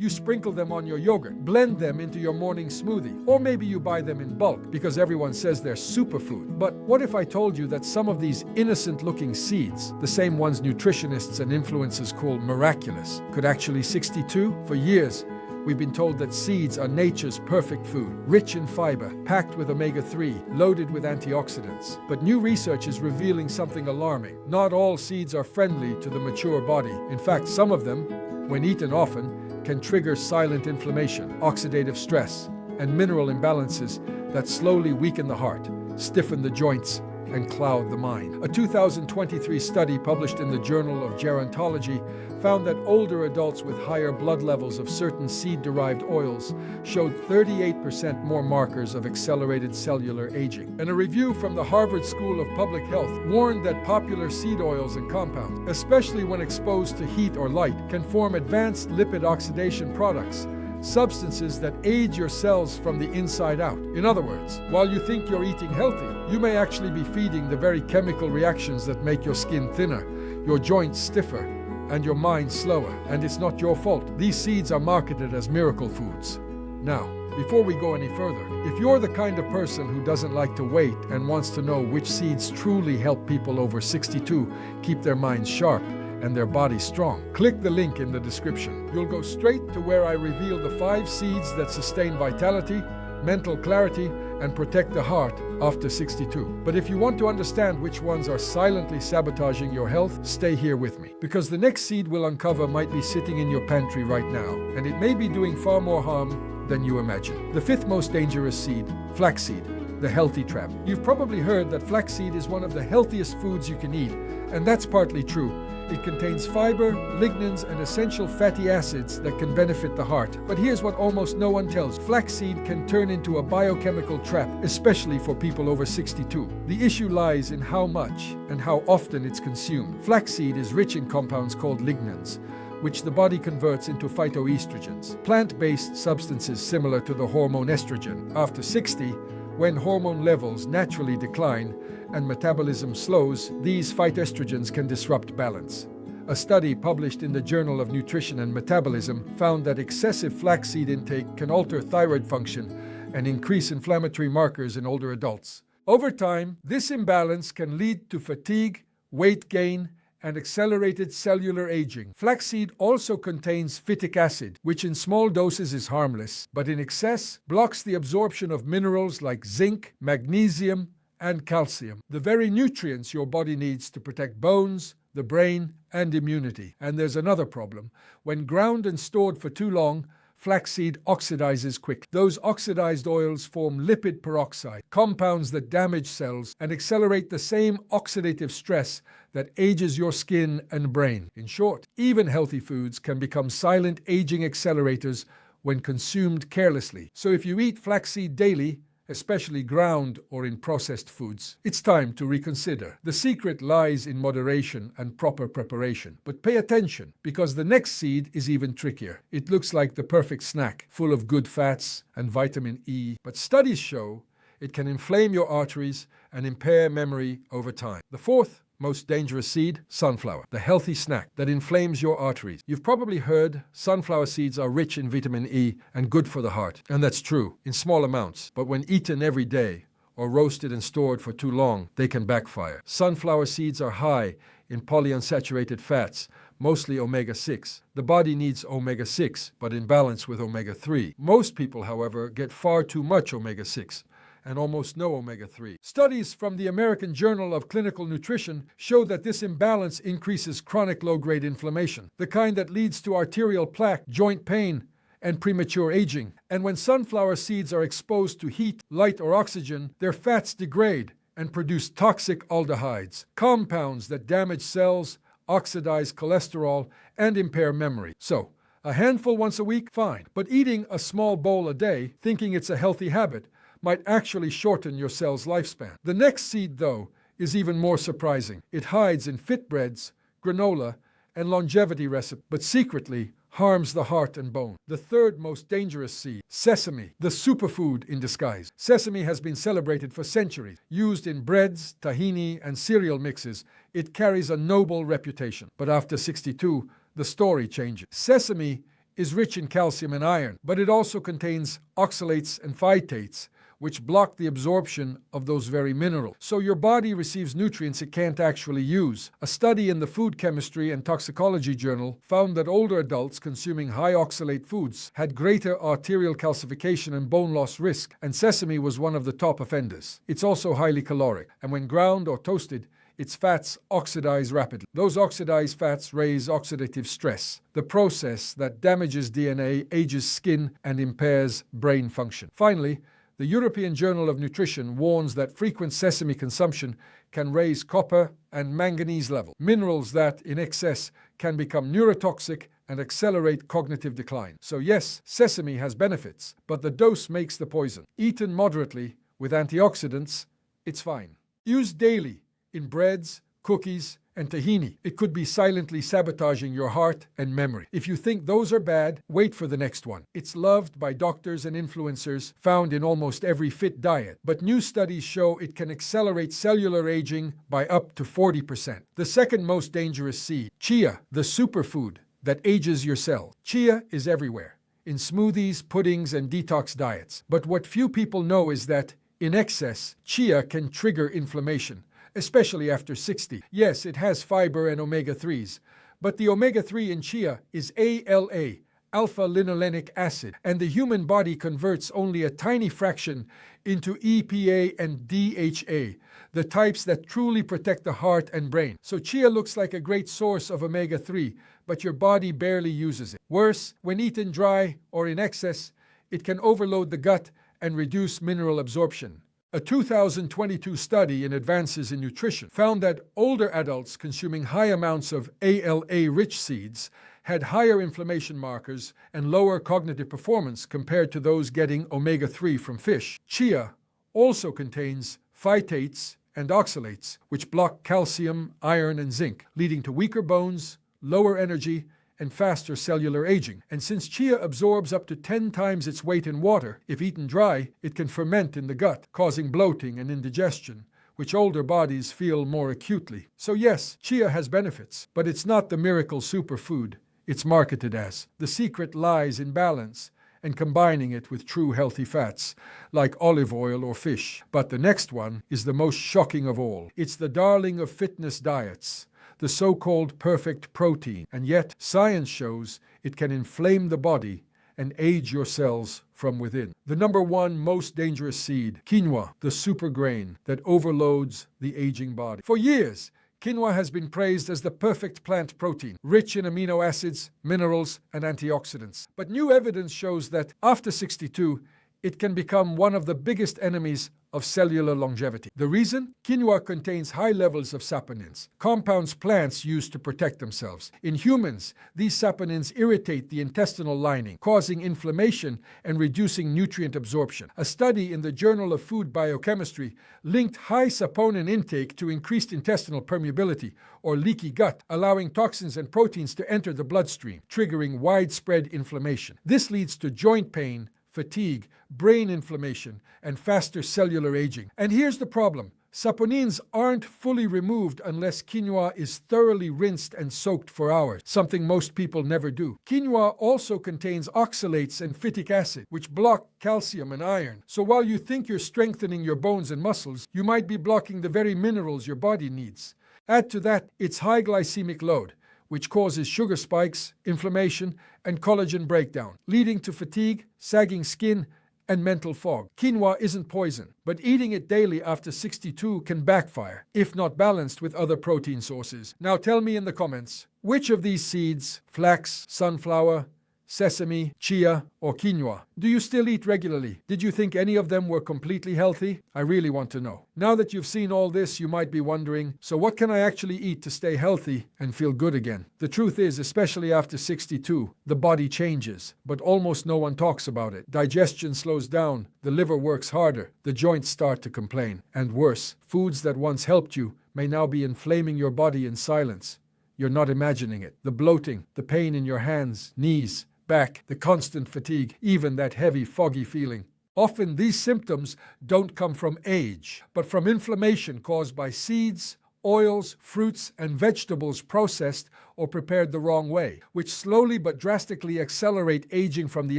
You sprinkle them on your yogurt, blend them into your morning smoothie, or maybe you buy them in bulk because everyone says they're superfood. But what if I told you that some of these innocent-looking seeds, the same ones nutritionists and influencers call miraculous, could actually 62? For years, we've been told that seeds are nature's perfect food, rich in fiber, packed with omega-3, loaded with antioxidants. But new research is revealing something alarming. Not all seeds are friendly to the mature body. In fact, some of them, when eaten often, can trigger silent inflammation, oxidative stress, and mineral imbalances that slowly weaken the heart, stiffen the joints, and cloud the mind. A 2023 study published in the Journal of Gerontology found that older adults with higher blood levels of certain seed-derived oils showed 38% more markers of accelerated cellular aging. And a review from the Harvard School of Public Health warned that popular seed oils and compounds, especially when exposed to heat or light, can form advanced lipid oxidation products, substances that age your cells from the inside out. In other words, while you think you're eating healthy, you may actually be feeding the very chemical reactions that make your skin thinner, your joints stiffer, and your mind slower. And it's not your fault. These seeds are marketed as miracle foods. Now, before we go any further, if you're the kind of person who doesn't like to wait and wants to know which seeds truly help people over 62 keep their minds sharp and their bodies strong, click the link in the description. You'll go straight to where I reveal the 5 seeds that sustain vitality, mental clarity, and protect the heart after 62. But if you want to understand which ones are silently sabotaging your health, stay here with me. Because the next seed we'll uncover might be sitting in your pantry right now, and it may be doing far more harm than you imagine. The 5th most dangerous seed, flaxseed, the healthy trap. You've probably heard that flaxseed is one of the healthiest foods you can eat, and that's partly true. It contains fiber, lignans, and essential fatty acids that can benefit the heart. But here's what almost no one tells. Flaxseed can turn into a biochemical trap, especially for people over 62. The issue lies in how much and how often it's consumed. Flaxseed is rich in compounds called lignans, which the body converts into phytoestrogens, plant-based substances similar to the hormone estrogen. After 60, when hormone levels naturally decline and metabolism slows, these phytoestrogens can disrupt balance. A study published in the Journal of Nutrition and Metabolism found that excessive flaxseed intake can alter thyroid function and increase inflammatory markers in older adults. Over time, this imbalance can lead to fatigue, weight gain, and accelerated cellular aging. Flaxseed also contains phytic acid, which in small doses is harmless, but in excess blocks the absorption of minerals like zinc, magnesium, and calcium, the very nutrients your body needs to protect bones, the brain, and immunity. And there's another problem. When ground and stored for too long, flaxseed oxidizes quickly. Those oxidized oils form lipid peroxide, compounds that damage cells and accelerate the same oxidative stress that ages your skin and brain. In short, even healthy foods can become silent aging accelerators when consumed carelessly. So if you eat flaxseed daily, especially ground or in processed foods, it's time to reconsider. The secret lies in moderation and proper preparation. But pay attention, because the next seed is even trickier. It looks like the perfect snack, full of good fats and vitamin E, but studies show it can inflame your arteries and impair memory over time. The 4th most dangerous seed, sunflower, the healthy snack that inflames your arteries. You've probably heard sunflower seeds are rich in vitamin E and good for the heart. And that's true, in small amounts. But when eaten every day or roasted and stored for too long, they can backfire. Sunflower seeds are high in polyunsaturated fats, mostly omega-6. The body needs omega-6, but in balance with omega-3. Most people, however, get far too much omega-6. And almost no omega-3. Studies from the American Journal of Clinical Nutrition show that this imbalance increases chronic low-grade inflammation, the kind that leads to arterial plaque, joint pain, and premature aging. And when sunflower seeds are exposed to heat, light, or oxygen, their fats degrade and produce toxic aldehydes, compounds that damage cells, oxidize cholesterol, and impair memory. So, a handful once a week? Fine. But eating a small bowl a day, thinking it's a healthy habit, might actually shorten your cell's lifespan. The next seed, though, is even more surprising. It hides in fitbreads, granola, and longevity recipes, but secretly harms the heart and bone. The 3rd most dangerous seed, sesame, the superfood in disguise. Sesame has been celebrated for centuries. Used in breads, tahini, and cereal mixes, it carries a noble reputation. But after 62, the story changes. Sesame is rich in calcium and iron, but it also contains oxalates and phytates, which block the absorption of those very minerals. So your body receives nutrients it can't actually use. A study in the Food Chemistry and Toxicology Journal found that older adults consuming high oxalate foods had greater arterial calcification and bone loss risk, and sesame was one of the top offenders. It's also highly caloric, and when ground or toasted, its fats oxidize rapidly. Those oxidized fats raise oxidative stress, the process that damages DNA, ages skin, and impairs brain function. Finally, the European Journal of Nutrition warns that frequent sesame consumption can raise copper and manganese levels, minerals that, in excess, can become neurotoxic and accelerate cognitive decline. So yes, sesame has benefits, but the dose makes the poison. Eaten moderately with antioxidants, it's fine. Used daily in breads, cookies, and tahini. It could be silently sabotaging your heart and memory. If you think those are bad, wait for the next one. It's loved by doctors and influencers, found in almost every fit diet. But new studies show it can accelerate cellular aging by up to 40%. The second most dangerous seed, chia, the superfood that ages your cells. Chia is everywhere, in smoothies, puddings, and detox diets. But what few people know is that, in excess, chia can trigger inflammation, especially after 60. Yes, it has fiber and omega-3s, but the omega-3 in chia is ALA, alpha-linolenic acid, and the human body converts only a tiny fraction into EPA and DHA, the types that truly protect the heart and brain. So chia looks like a great source of omega-3, but your body barely uses it. Worse, when eaten dry or in excess, it can overload the gut and reduce mineral absorption. A 2022 study in Advances in Nutrition found that older adults consuming high amounts of ALA-rich seeds had higher inflammation markers and lower cognitive performance compared to those getting omega-3 from fish. Chia also contains phytates and oxalates, which block calcium, iron, and zinc, leading to weaker bones, lower energy, and faster cellular aging. And since chia absorbs up to 10 times its weight in water, if eaten dry, it can ferment in the gut, causing bloating and indigestion, which older bodies feel more acutely. So yes, chia has benefits, but it's not the miracle superfood it's marketed as. The secret lies in balance and combining it with true healthy fats, like olive oil or fish. But the next one is the most shocking of all. It's the darling of fitness diets, the so-called perfect protein, and yet science shows it can inflame the body and age your cells from within. The number one most dangerous seed, quinoa, the super grain that overloads the aging body. For years, quinoa has been praised as the perfect plant protein, rich in amino acids, minerals, and antioxidants. But new evidence shows that after 62, it can become one of the biggest enemies of cellular longevity. The reason? Quinoa contains high levels of saponins, compounds plants use to protect themselves. In humans, these saponins irritate the intestinal lining, causing inflammation and reducing nutrient absorption. A study in the Journal of Food Biochemistry linked high saponin intake to increased intestinal permeability, or leaky gut, allowing toxins and proteins to enter the bloodstream, triggering widespread inflammation. This leads to joint pain, fatigue, brain inflammation, and faster cellular aging. And here's the problem. Saponins aren't fully removed unless quinoa is thoroughly rinsed and soaked for hours, something most people never do. Quinoa also contains oxalates and phytic acid, which block calcium and iron. So while you think you're strengthening your bones and muscles, you might be blocking the very minerals your body needs. Add to that its high glycemic load, which causes sugar spikes, inflammation, and collagen breakdown, leading to fatigue, sagging skin, and mental fog. Quinoa isn't poison, but eating it daily after 62 can backfire, if not balanced with other protein sources. Now tell me in the comments, which of these seeds, flax, sunflower, sesame, chia, or quinoa, do you still eat regularly? Did you think any of them were completely healthy? I really want to know. Now that you've seen all this, you might be wondering, so what can I actually eat to stay healthy and feel good again? The truth is, especially after 62, the body changes, but almost no one talks about it. Digestion slows down, the liver works harder, the joints start to complain. And worse, foods that once helped you may now be inflaming your body in silence. You're not imagining it. The bloating, the pain in your hands, knees, back, the constant fatigue, even that heavy, foggy feeling. Often these symptoms don't come from age, but from inflammation caused by seeds, oils, fruits, and vegetables processed or prepared the wrong way, which slowly but drastically accelerate aging from the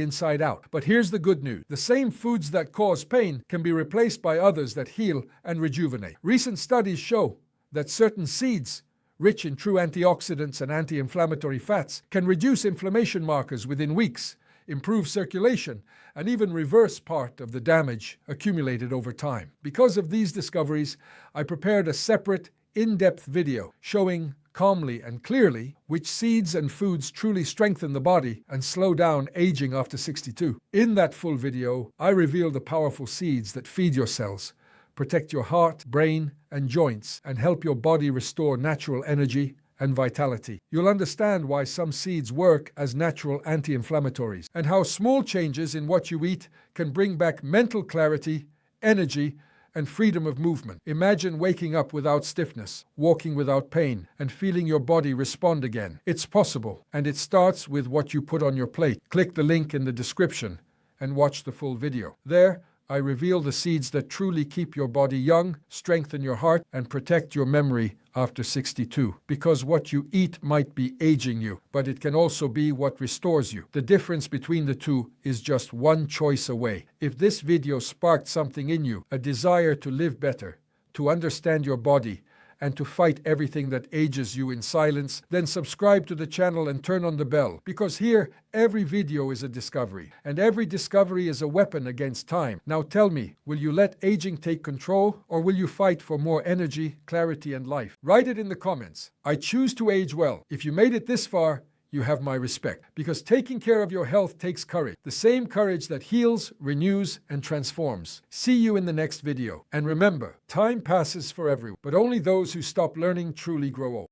inside out. But here's the good news. The same foods that cause pain can be replaced by others that heal and rejuvenate. Recent studies show that certain seeds, rich in true antioxidants and anti-inflammatory fats, can reduce inflammation markers within weeks, improve circulation, and even reverse part of the damage accumulated over time. Because of these discoveries, I prepared a separate, in-depth video showing calmly and clearly which seeds and foods truly strengthen the body and slow down aging after 62. In that full video, I reveal the powerful seeds that feed your cells, protect your heart, brain, and joints, and help your body restore natural energy and vitality. You'll understand why some seeds work as natural anti-inflammatories, and how small changes in what you eat can bring back mental clarity, energy, and freedom of movement. Imagine waking up without stiffness, walking without pain, and feeling your body respond again. It's possible, and it starts with what you put on your plate. Click the link in the description and watch the full video. There, I reveal the seeds that truly keep your body young, strengthen your heart, and protect your memory after 62. Because what you eat might be aging you, but it can also be what restores you. The difference between the two is just one choice away. If this video sparked something in you, a desire to live better, to understand your body, and to fight everything that ages you in silence, then subscribe to the channel and turn on the bell, because here, every video is a discovery, and every discovery is a weapon against time. Now tell me, will you let aging take control, or will you fight for more energy, clarity, and life? Write it in the comments. I choose to age well. If you made it this far, you have my respect, because taking care of your health takes courage, the same courage that heals, renews, and transforms. See you in the next video. And remember, time passes for everyone, but only those who stop learning truly grow old.